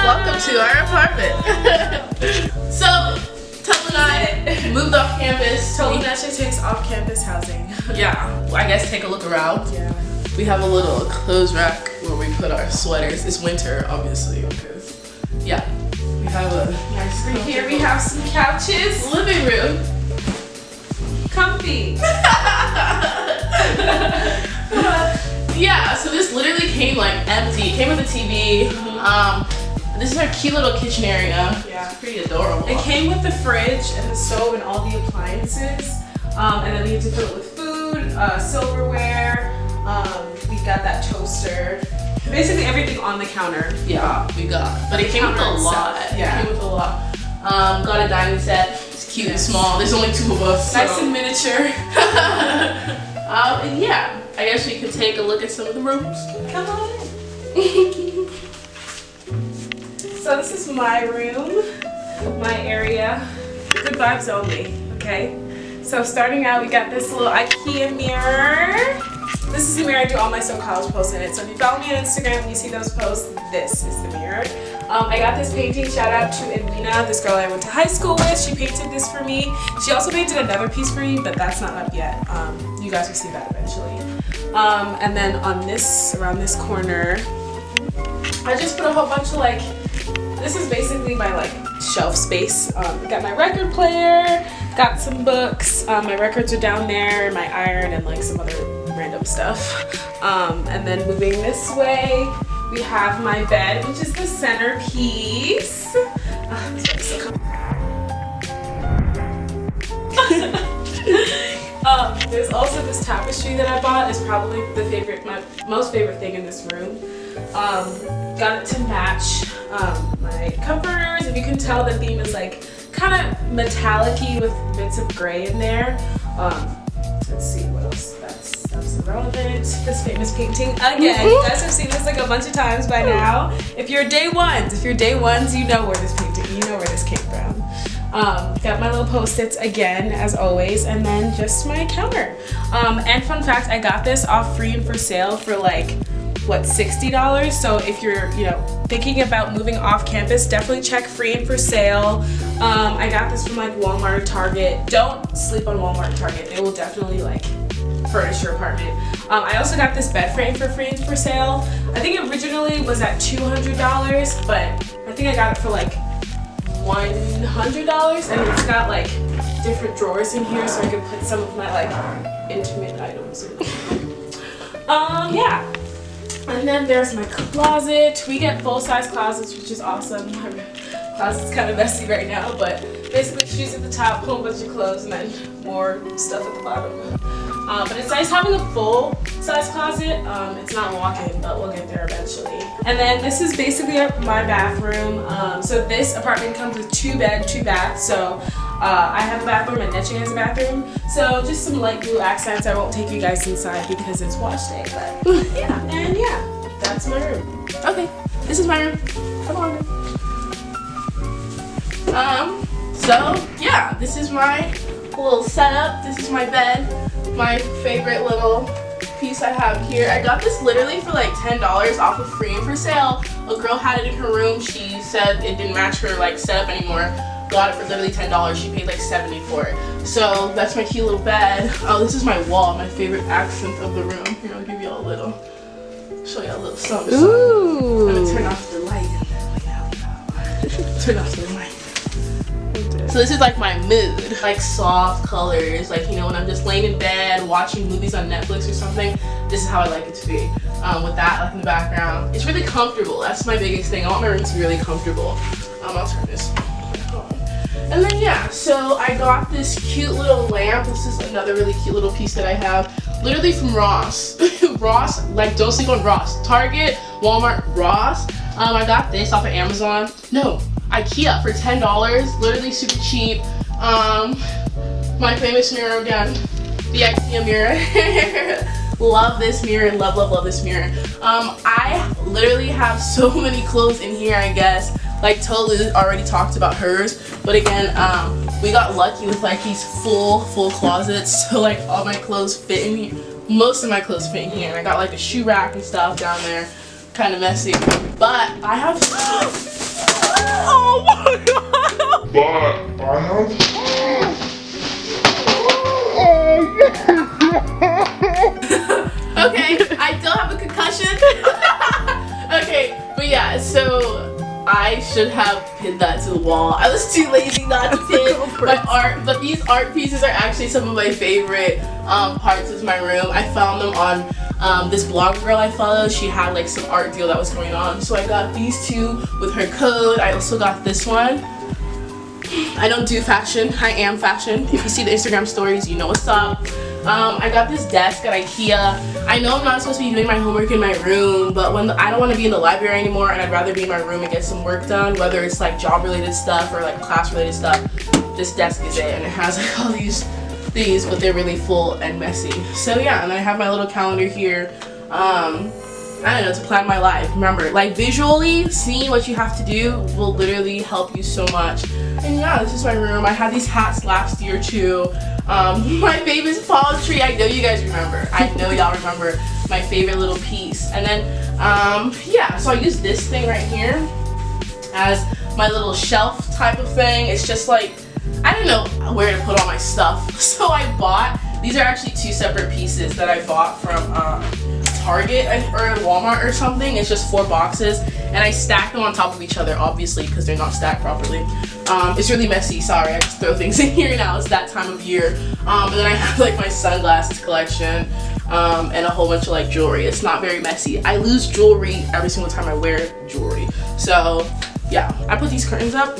Welcome to our apartment. So, Tell and I moved off campus. ToluNaeche takes off-campus housing. Yeah, I guess take a look around. Yeah. We have a little clothes rack where we put our sweaters. It's winter, obviously, because, yeah. We have a nice Right here we have some couches. living room. Comfy. Yeah, so this literally came like empty. It came with a TV. This is our cute little kitchen area. Yeah. It's pretty adorable. It came with the fridge and the stove and all the appliances. And then we had to fill it with food, silverware. We got that toaster. Basically everything on the counter. Yeah, we got. But it came with a lot. Yeah. It came with a lot. Got a dining set. It's cute and small. There's only 2 of us. Nice and miniature. And yeah, I guess we could take a look at some of the rooms. Come on in. So this is my room, my area. Good vibes only, okay? So starting out, we got this little IKEA mirror. This is the mirror I do all my So College posts in it. So if you follow me on Instagram and you see those posts, this is the mirror. I got this painting, shout out to Edwina, this girl I went to high school with. She painted this for me. She also painted another piece for me, but that's not up yet. You guys will see that eventually. And then on this, around this corner, I just put a whole bunch of like, this is basically my like shelf space. Got my record player, got some books, my records are down there, my iron and like some other random stuff. And then moving this way, we have my bed, which is the centerpiece. There's also this tapestry that I bought. It's probably my most favorite thing in this room. Got it to match my comforters. If you can tell, the theme is like kind of metallic-y with bits of gray in there. Let's see what else. That's irrelevant. This famous painting again. You guys have seen this like a bunch of times by now. If you're day ones, you know where this painting, you know where this came from. Got my little post-its again, as always, and then just my counter. And fun fact, I got this off free and for sale for like, what, $60? So if you're, thinking about moving off campus, definitely check free and for sale. I got this from like Walmart, Target. Don't sleep on Walmart and Target. They will definitely like furnish your apartment. I also got this bed frame for free and for sale. I think it originally was at $200, but I think I got it for like $100, and it's got like different drawers in here so I can put some of my like intimate items in. Yeah. And then there's my closet. We get full-size closets, which is awesome. My closet's kind of messy right now, but basically shoes at the top, whole bunch of clothes, and then more stuff at the bottom. But it's nice having a full-size closet. It's not walk-in, but we'll get there eventually. And then this is basically my bathroom. So this apartment comes with 2 bed, 2 bath. So I have a bathroom and Neche has a bathroom. So just some light blue accents. I won't take you guys inside because it's wash day, but yeah. And yeah, that's my room. Okay, this is my room. Come on. So yeah, this is my little setup. This is my bed. My favorite little piece I have here. I got this literally for like $10 off of free and for sale. A girl had it in her room. She said it didn't match her like setup anymore. Got it for literally $10. She paid like $70 for it. So that's my cute little bed. Oh, this is my wall, my favorite accent of the room. Here, I'll give you all a little, show you a little something. Ooh. I'm gonna turn off the light. Turn off the light. So this is like my mood, like soft colors, like when I'm just laying in bed watching movies on Netflix or something, this is how I like it to be. With that like in the background. It's really comfortable, that's my biggest thing. I want my room to be really comfortable. I'll turn this on. And then yeah, so I got this cute little lamp. This is another really cute little piece that I have, literally from Ross. Ross, like don't sleep on Ross. Target, Walmart, Ross. I got this off of Amazon. No, IKEA for $10, literally super cheap. My famous mirror again, the IKEA mirror. Love this mirror, love this mirror. I literally have so many clothes in here, I guess. Like Tolu already talked about hers, but again, we got lucky with like these full closets, so like all my clothes fit in here. Most of my clothes fit in here, and I got like a shoe rack and stuff down there. Kind of messy, but I have Oh my god! But I have. Okay, I don't have a concussion. Okay, but yeah, so I should have pinned that to the wall. I was too lazy not to pin my art, but these art pieces are actually some of my favorite parts of my room. I found them on this blog girl I follow. She had like some art deal that was going on, so I got these two with her code. I also got this one. I don't do fashion, I am fashion. If you see the Instagram stories, you know what's up. I got this desk at IKEA. I know I'm not supposed to be doing my homework in my room, but when I don't want to be in the library anymore and I'd rather be in my room and get some work done, whether it's like job related stuff or like class related stuff, this desk is it, and it has like all these, but they're really full and messy. So yeah, and I have my little calendar here. I don't know, to plan my life. Remember, like visually seeing what you have to do will literally help you so much. And yeah, this is my room. I had these hats last year too. My famous fall tree. I know you guys remember. I know y'all remember my favorite little piece. And then yeah, so I use this thing right here as my little shelf type of thing. It's just like, I don't know where to put all my stuff. So I bought, these are actually two separate pieces that I bought from Target or Walmart or something. It's just 4 boxes and I stacked them on top of each other, obviously because they're not stacked properly. It's really messy, sorry, I just throw things in here now. It's that time of year. And then I have like my sunglasses collection and a whole bunch of like jewelry. It's not very messy. I lose jewelry every single time I wear jewelry. So yeah, I put these curtains up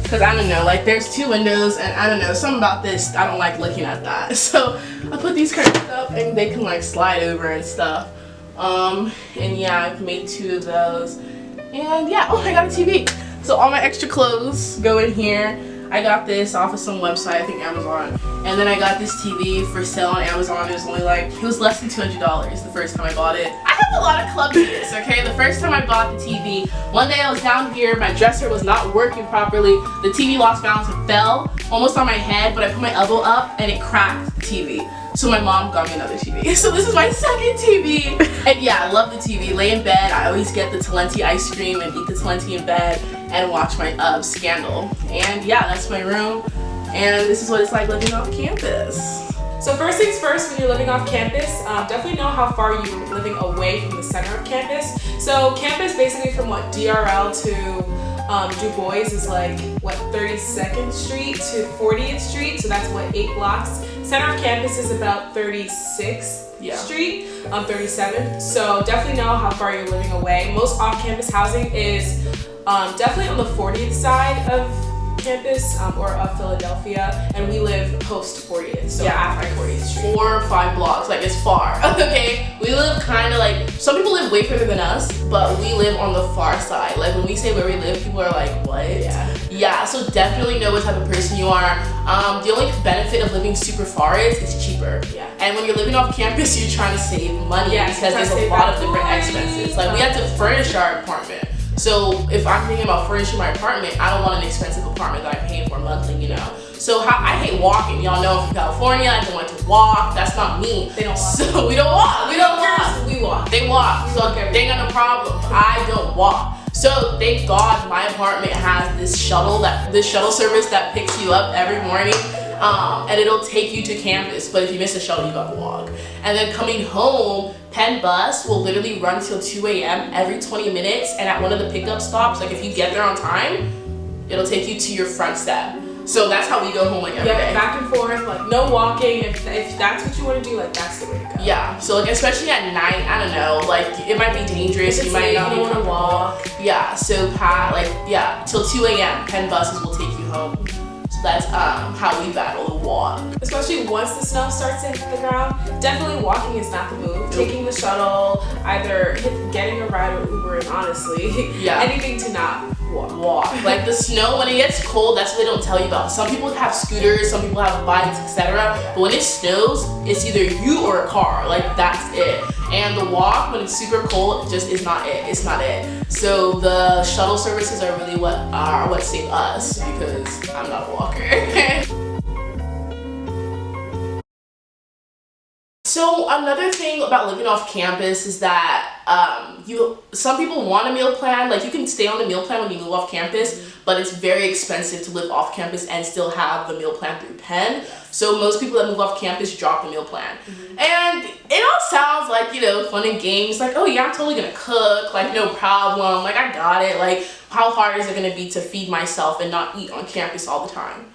because I don't know, like there's 2 windows and I don't know, something about this, I don't like looking at that. So I put these curtains up and they can like slide over and stuff. And yeah, I've made 2 of those. And yeah, oh, I got a TV. So all my extra clothes go in here. I got this off of some website, I think Amazon. And then I got this TV for sale on Amazon. It was only like, it was less than $200 the first time I bought it. I have a lot of club years, okay? The first time I bought the TV, one day I was down here, my dresser was not working properly. The TV lost balance and fell almost on my head, but I put my elbow up and it cracked the TV. So my mom got me another TV. So this is my second TV. And yeah, I love the TV. Lay in bed, I always get the ToluNaeche ice cream and eat the ToluNaeche in bed and watch my Scandal. And yeah, that's my room. And this is what it's like living off campus. So first things first, when you're living off campus, definitely know how far you're living away from the center of campus. So campus basically from what, DRL to Du Bois is like, what, 32nd Street to 40th Street, so that's what, 8 blocks. Center of campus is about 36th Street, 37th, so definitely know how far you're living away. Most off-campus housing is definitely on the 40th side of campus or of Philadelphia, and we live post 40th, so after 40th Street. 4 or 5 blocks, like it's far. Okay, we live kind of like, some people live way further than us, but we live on the far side. Like when we say where we live, people are like, what? Yeah, so definitely know what type of person you are. The only benefit of living super far is it's cheaper. Yeah. And when you're living off campus, you're trying to save money because there's a lot of different expenses. Like we had to furnish our apartment. So if I'm thinking about furnishing my apartment, I don't want an expensive apartment that I'm paying for monthly, you know. So I hate walking. Y'all know I'm from California. I don't want to walk. That's not me. They don't walk. So we don't walk. We don't walk. We walk. They walk. So they ain't got no problem. I don't walk. So thank God my apartment has this shuttle service that picks you up every morning. And it'll take you to campus, but if you miss the shuttle, you gotta walk. And then coming home, Penn bus will literally run till 2 a.m. every 20 minutes, and at one of the pickup stops, like if you get there on time, it'll take you to your front step. So that's how we go home like every day. Back and forth, like no walking. If that's what you want to do, like that's the way to go. Yeah, so like especially at night, I don't know, like it might be dangerous. You might not want to walk. Yeah, so till 2 a.m. Penn buses will take you home. So that's how we battle the walk. Especially once the snow starts to hit the ground, definitely walking is not the move. Taking the shuttle, either getting a ride or Uber, and honestly, anything to not walk. Like the snow, when it gets cold, that's what they don't tell you about. Some people have scooters, some people have bikes, etc. But when it snows, it's either you or a car. Like that's it. And the walk, when it's super cold, just is not it. It's not it. So the shuttle services are really what save us, because I'm not a walker. So another thing about living off campus is that some people want a meal plan. Like, you can stay on the meal plan when you move off campus, but it's very expensive to live off campus and still have the meal plan through Penn. So most people that move off campus drop the meal plan. And it all sounds like, you know, fun and games. Like, oh yeah, I'm totally gonna cook. Like, no problem. Like, I got it. Like, how hard is it gonna be to feed myself and not eat on campus all the time?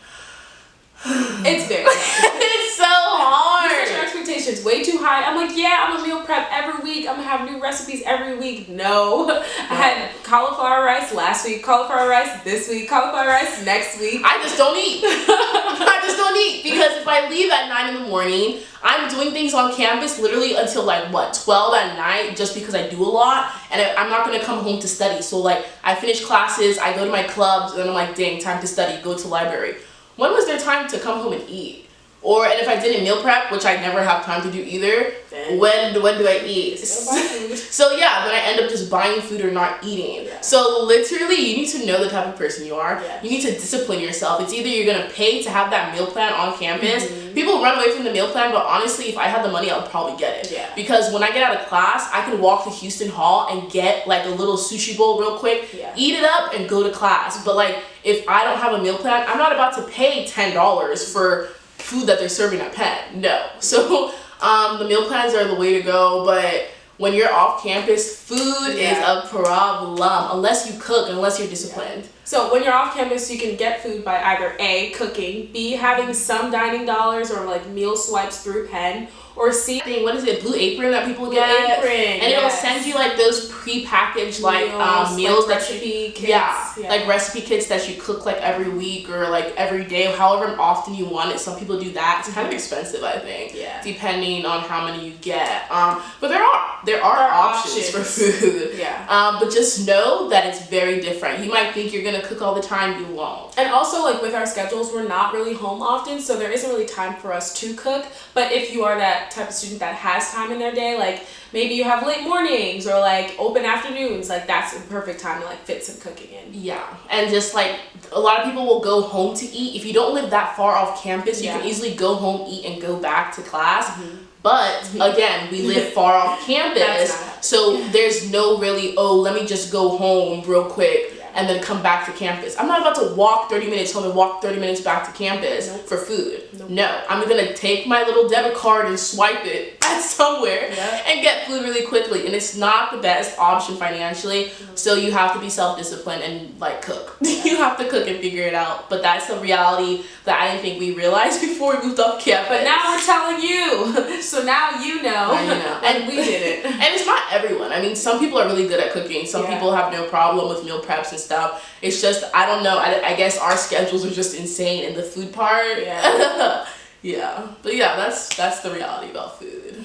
It's very hard. It's so hard. You set your expectations way too high. I'm like, yeah, I'm a meal prep every week. I'm gonna have new recipes every week. No. I had cauliflower rice last week, cauliflower rice this week, cauliflower rice next week. I just don't eat. I just don't eat, because if I leave at 9 in the morning, I'm doing things on campus literally until like 12 at night, just because I do a lot, and I'm not gonna come home to study. So like, I finish classes, I go to my clubs, and then I'm like, dang, time to study, go to library. When was there time to come home and eat? And if I didn't meal prep, which I never have time to do either, when do I eat? So yeah, then I end up just buying food or not eating. So literally, you need to know the type of person you are. You need to discipline yourself. It's either you're gonna pay to have that meal plan on campus. People run away from the meal plan, but honestly, if I had the money, I would probably get it. Because when I get out of class, I can walk to Houston Hall and get like a little sushi bowl real quick, eat it up, and go to class. But like, if I don't have a meal plan, I'm not about to pay $10 for food that they're serving at Penn. No. So the meal plans are the way to go, but when you're off campus, food is a problem, unless you cook, unless you're disciplined. So when you're off campus, you can get food by either A, cooking, B, having some dining dollars or like meal swipes through Penn, or C, what is it, Blue Apron that people get? And it'll send you like those pre-packaged like meals like that recipe kits. Like recipe kits that you cook like every week or like every day, however often you want it. Some people do that. It's kind of expensive, I think, depending on how many you get. But there are options for food. But just know that it's very different. You might think you're gonna cook all the time, you won't. And also, like, with our schedules, we're not really home often, so there isn't really time for us to cook. But if you are that type of student that has time in their day, like maybe you have late mornings or like open afternoons, like that's a perfect time to like fit some cooking in. And just like a lot of people will go home to eat. If you don't live that far off campus, you can easily go home, eat, and go back to class. But again, we live far off campus, so there's no really, let me just go home real quick and then come back to campus. I'm not about to walk 30 minutes home and walk 30 minutes back to campus for food. No, I'm gonna take my little debit card and swipe it at somewhere and get food really quickly. And it's not the best option financially, so you have to be self-disciplined and like cook. You have to cook and figure it out. But that's the reality that I didn't think we realized before we moved off campus. But now we're telling you, so now you know. And we did it. And it's not everyone. I mean, some people are really good at cooking. Some people have no problem with meal preps and stuff. It's just, I don't know, I guess our schedules are just insane in the food part. But yeah, that's the reality about food.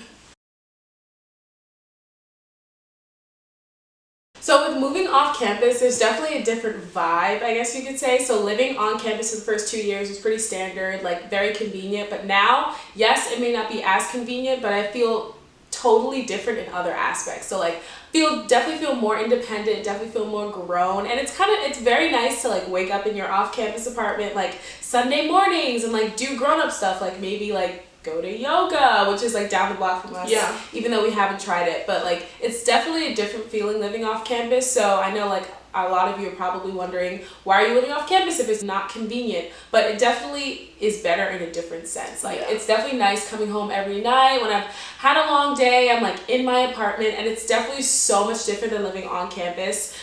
So with moving off campus, there's definitely a different vibe, I guess you could say. So living on campus for the first 2 years was pretty standard, like very convenient. But now, yes, it may not be as convenient, but I feel totally different in other aspects. So like definitely feel more independent, definitely feel more grown. And it's very nice to like wake up in your off-campus apartment like Sunday mornings and like do grown-up stuff, like maybe like go to yoga, which is like down the block from us, even though we haven't tried it. But like it's definitely a different feeling living off campus. So I know like a lot of you are probably wondering, why are you living off campus if it's not convenient? But it definitely is better in a different sense. Like it's definitely nice coming home every night. When I've had a long day, I'm like in my apartment, and it's definitely so much different than living on campus.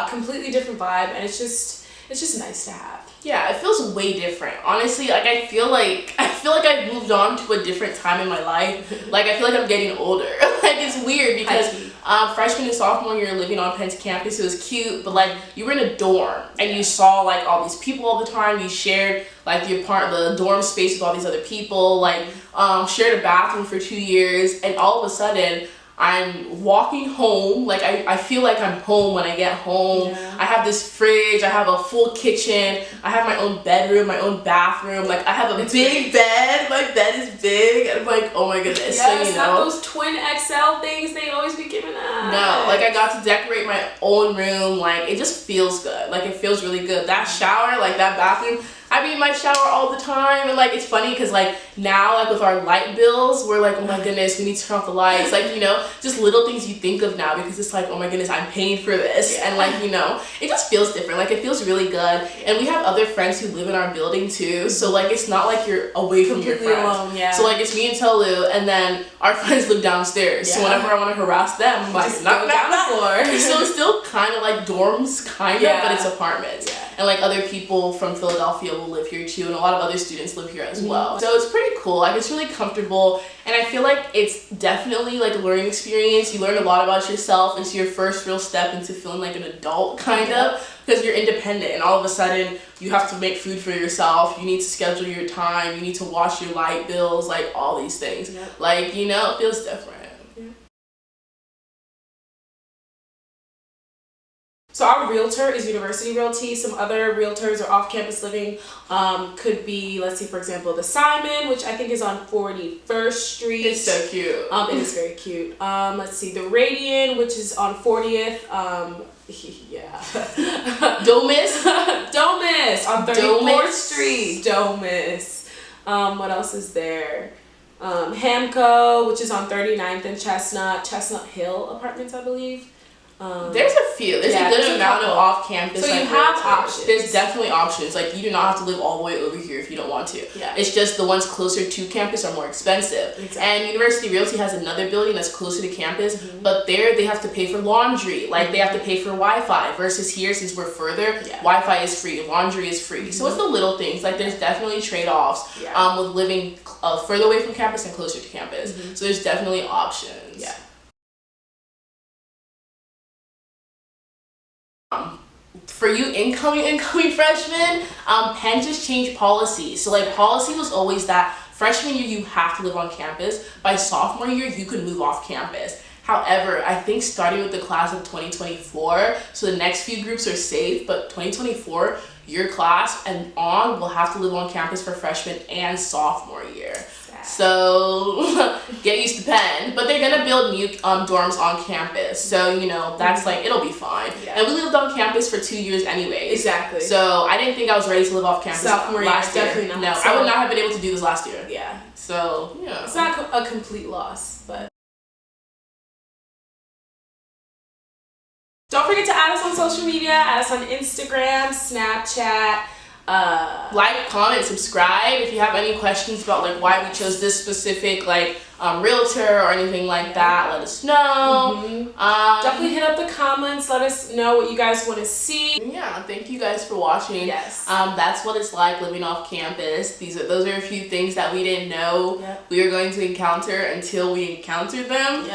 Completely different vibe, and it's just nice to have. Yeah, it feels way different. Honestly, like I feel like I've moved on to a different time in my life. Like I feel like I'm getting older. Like it's weird because freshman and sophomore year living on Penn's campus, it was cute, but like you were in a dorm and you saw like all these people all the time. You shared like the dorm space with all these other people, like shared a bathroom for 2 years, and all of a sudden I'm walking home, like I feel like I'm home when I get home. I have this fridge, I have a full kitchen, I have my own bedroom, my own bathroom, like I have a big bed, my bed is big, and I'm like, oh my goodness. So, you know, not those twin XL things they always be giving us. No, like I got to decorate my own room, like it just feels good, like it feels really good. That shower, like that bathroom, I be in my shower all the time, and like it's funny because like now like with our light bills, we're like, oh my goodness, we need to turn off the lights. Like, you know, just little things you think of now because it's like, oh my goodness, I'm paying for this. And like, you know, it just feels different. Like it feels really good. And we have other friends who live in our building too. So like it's not like you're away from your friends. Alone, yeah. So like it's me and Tolu, and then our friends live downstairs. So whenever I want to harass them, I'm like, knock down the floor. So it's still kind of like dorms, kind of, but it's apartments. Yeah. And like other people from Philadelphia will live here too, and a lot of other students live here as well. So it's pretty cool. Like it's really comfortable, and I feel like it's definitely like a learning experience. You learn a lot about yourself. It's your first real step into feeling like an adult, kind of, because you're independent, and all of a sudden you have to make food for yourself. You need to schedule your time. You need to wash your light bills, like all these things. Like, you know, it feels different. So our realtor is University Realty. Some other realtors or off-campus living could be, let's see, for example, the Simon, which I think is on 41st Street. It's so cute. It is very cute. Let's see, the Radiant, which is on 40th. Domus. Domus on 34th Street. Domus. What else is there? Hamco, which is on 39th and Chestnut Hill Apartments, I believe. There's a few. There's a good amount of off-campus. So like, you have options. There's definitely options. Like you do not have to live all the way over here if you don't want to. Yeah. It's just the ones closer to campus are more expensive. Exactly. And University Realty has another building that's closer to campus, but there they have to pay for laundry. Like they have to pay for Wi-Fi. Versus here, since we're further, Wi-Fi is free, laundry is free. So it's the little things. Like there's definitely trade-offs with living further away from campus and closer to campus. So there's definitely options. Yeah. For you incoming freshmen, Penn just changed policy. So like policy was always that freshman year you have to live on campus. By sophomore year you can move off campus. However, I think starting with the class of 2024, so the next few groups are safe, but 2024, your class and on will have to live on campus for freshman and sophomore year. So get used to Penn, but they're gonna build new dorms on campus, so you know that's like it'll be fine. And we lived on campus for 2 years anyways. Exactly. So I didn't think I was ready to live off campus last year. Definitely not. No, so, I would not have been able to do this last year. Yeah. So yeah, it's not a complete loss, but. Don't forget to add us on social media. Add us on Instagram, Snapchat. Like, comment, subscribe. If you have any questions about like why we chose this specific like realtor or anything like that, let us know. Definitely hit up the comments. Let us know what you guys want to see. Yeah, thank you guys for watching. Yes. That's what it's like living off campus. Those are a few things that we didn't know we were going to encounter until we encountered them.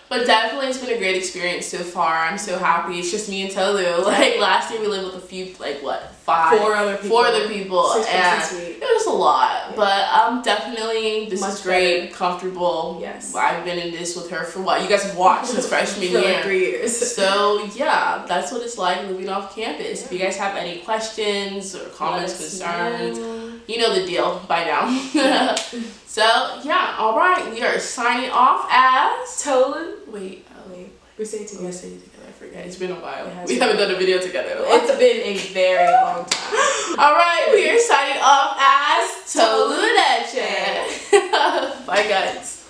But definitely it's been a great experience so far. I'm so happy. It's just me and Tolu. Like last year we lived with a few, like what, four other people. And it was a lot. But definitely this is great, comfortable. Yes. I've been in this with her for what? You guys have watched since freshman year. Like 3 years. So yeah, that's what it's like living off campus. If you guys have any questions or comments, concerns, you know the deal by now. So yeah, all right, we are signing off as Tolu. Wait. We say it together. I forget. It's been a while. We haven't done a video together. It's been a very long time. All right, we are signing off as ToluNaeche. Bye, guys.